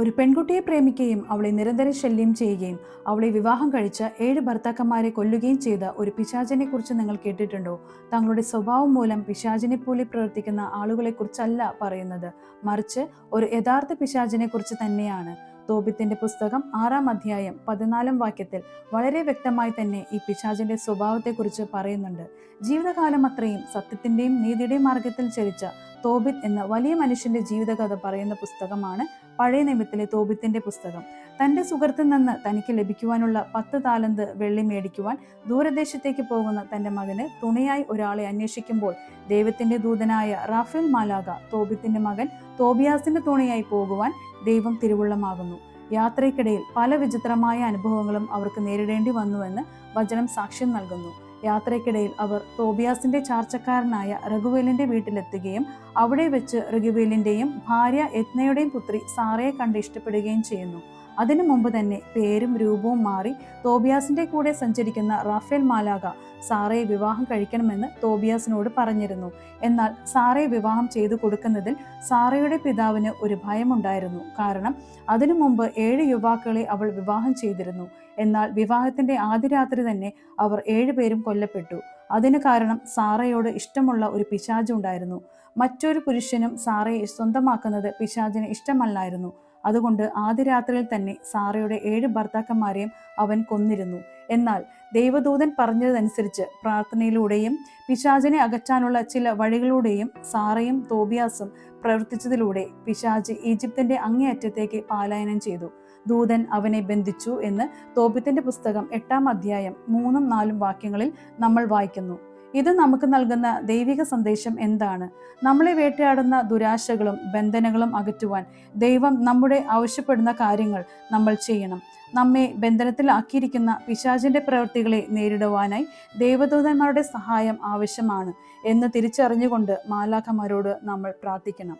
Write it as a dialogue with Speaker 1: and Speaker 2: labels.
Speaker 1: ഒരു പെൺകുട്ടിയെ പ്രേമിക്കുകയും അവളെ നിരന്തരം ശല്യം ചെയ്യുകയും അവളെ വിവാഹം കഴിച്ച 7 ഭർത്താക്കന്മാരെ കൊല്ലുകയും ചെയ്ത ഒരു പിശാചിനെ കുറിച്ച് നിങ്ങൾ കേട്ടിട്ടുണ്ടോ? തങ്ങളുടെ സ്വഭാവം മൂലം പിശാചിനെ പോലെ പ്രവർത്തിക്കുന്ന ആളുകളെ കുറിച്ചല്ല പറയുന്നത്, മറിച്ച് ഒരു യഥാർത്ഥ പിശാചിനെ കുറിച്ച് തന്നെയാണ്. തോബിത്തിന്റെ പുസ്തകം 6-ാം അധ്യായം 14-ാം വാക്യത്തിൽ വളരെ വ്യക്തമായി തന്നെ ഈ പിശാചിന്റെ സ്വഭാവത്തെക്കുറിച്ച് പറയുന്നുണ്ട്. ജീവിതകാലം അത്രയും സത്യത്തിന്റെയും നീതിയുടെയും മാർഗത്തിൽ ചരിച്ച തോബിത്ത് എന്ന വലിയ മനുഷ്യന്റെ ജീവിതകഥ പറയുന്ന പുസ്തകമാണ് പഴയ നിയമത്തിലെ തോബിത്തിന്റെ പുസ്തകം. തന്റെ സുഹൃത്തിൽ നിന്ന് തനിക്ക് ലഭിക്കുവാനുള്ള 10 താലന്ത് വെള്ളി മേടിക്കുവാൻ ദൂരദേശത്തേക്ക് പോകുന്ന തന്റെ മകന് തുണയായി ഒരാളെ അന്വേഷിക്കുമ്പോൾ ദൈവത്തിന്റെ ദൂതനായ റാഫേൽ മാലാഖ തോബിത്തിന്റെ മകൻ തോബിയാസിന്റെ തുണയായി പോകുവാൻ ദൈവം തിരുവുള്ളമാകുന്നു. യാത്രയ്ക്കിടയിൽ പല വിചിത്രമായ അനുഭവങ്ങളും അവർക്ക് നേരിടേണ്ടി വന്നുവെന്ന് വചനം സാക്ഷ്യം നൽകുന്നു. യാത്രയ്ക്കിടയിൽ അവർ തോബിയാസിന്റെ ചാർച്ചക്കാരനായ റഘുവേലിന്റെ വീട്ടിലെത്തുകയും അവിടെ വെച്ച് റഘുവേലിന്റെയും ഭാര്യ യത്നയുടെയും പുത്രി സാറയെ കണ്ട് ഇഷ്ടപ്പെടുകയും ചെയ്യുന്നു. അതിനു മുമ്പ് തന്നെ പേരും രൂപവും മാറി തോബിയാസിന്റെ കൂടെ സഞ്ചരിക്കുന്ന റാഫേൽ മാലാഖ സാറയെ വിവാഹം കഴിക്കണമെന്ന് തോബിയാസിനോട് പറഞ്ഞിരുന്നു. എന്നാൽ സാറയെ വിവാഹം ചെയ്തു കൊടുക്കുന്നതിൽ സാറയുടെ പിതാവിന് ഒരു ഭയമുണ്ടായിരുന്നു. കാരണം അതിനു മുമ്പ് 7 യുവാക്കളെ അവൾ വിവാഹം ചെയ്തിരുന്നു. എന്നാൽ വിവാഹത്തിന്റെ ആദ്യ രാത്രി തന്നെ അവർ 7 പേരും കൊല്ലപ്പെട്ടു. അതിന് കാരണം സാറയോട് ഇഷ്ടമുള്ള ഒരു പിശാച് ഉണ്ടായിരുന്നു. മറ്റൊരു പുരുഷനും സാറയെ സ്വന്തമാക്കുന്നത് പിശാചിന് ഇഷ്ടമല്ലായിരുന്നു. അതുകൊണ്ട് ആദ്യ രാത്രിയിൽ തന്നെ സാറയുടെ 7 ഭർത്താക്കന്മാരെയും അവൻ കൊന്നിരുന്നു. എന്നാൽ ദൈവദൂതൻ പറഞ്ഞതനുസരിച്ച് പ്രാർത്ഥനയിലൂടെയും പിശാചിനെ അകറ്റാനുള്ള ചില വഴികളിലൂടെയും സാറയും തോബിയാസും പ്രവർത്തിച്ചതിലൂടെ പിശാച് ഈജിപ്തിന്റെ അങ്ങേയറ്റത്തേക്ക് പലായനം ചെയ്തു. ദൂതൻ അവനെ ബന്ധിച്ചു എന്ന് തോബിത്തിന്റെ പുസ്തകം 8-ാം അധ്യായം 3-4 വാക്യങ്ങളിൽ നമ്മൾ വായിക്കുന്നു. ഇത് നമുക്ക് നൽകുന്ന ദൈവിക സന്ദേശം എന്താണ്? നമ്മളെ വേട്ടയാടുന്ന ദുരാശകളും ബന്ധനങ്ങളും അകറ്റുവാൻ ദൈവം നമ്മുടെ ആവശ്യപ്പെടുന്ന കാര്യങ്ങൾ നമ്മൾ ചെയ്യണം. നമ്മെ ബന്ധനത്തിലാക്കിയിരിക്കുന്ന പിശാചിന്റെ പ്രവൃത്തികളെ നേരിടുവാനായി ദൈവദൂതന്മാരുടെ സഹായം ആവശ്യമാണ് എന്ന് തിരിച്ചറിഞ്ഞുകൊണ്ട് മാലാഖമാരോട് നമ്മൾ പ്രാർത്ഥിക്കണം.